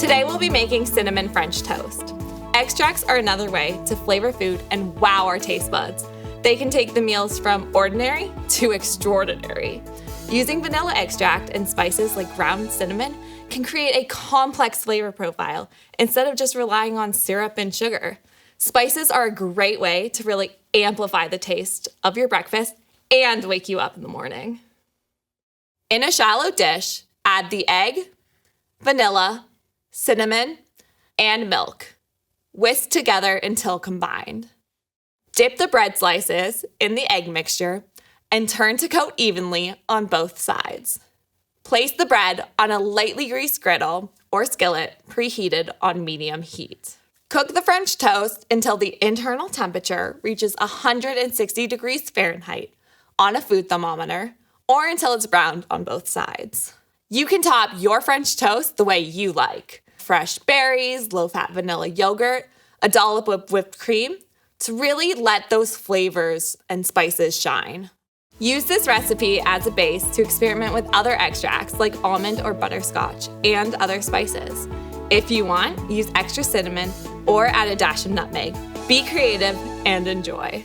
Today we'll be making cinnamon French toast. Extracts are another way to flavor food and wow our taste buds. They can take the meals from ordinary to extraordinary. Using vanilla extract and spices like ground cinnamon can create a complex flavor profile instead of just relying on syrup and sugar. Spices are a great way to really amplify the taste of your breakfast and wake you up in the morning. In a shallow dish, add the egg, vanilla, cinnamon, and milk. Whisk together until combined. Dip the bread slices in the egg mixture and turn to coat evenly on both sides. Place the bread on a lightly greased griddle or skillet preheated on medium heat. Cook the French toast until the internal temperature reaches 160 degrees Fahrenheit on a food thermometer or until it's browned on both sides. You can top your French toast the way you like. Fresh berries, low-fat vanilla yogurt, a dollop of whipped cream to really let those flavors and spices shine. Use this recipe as a base to experiment with other extracts like almond or butterscotch and other spices. If you want, use extra cinnamon or add a dash of nutmeg. Be creative and enjoy.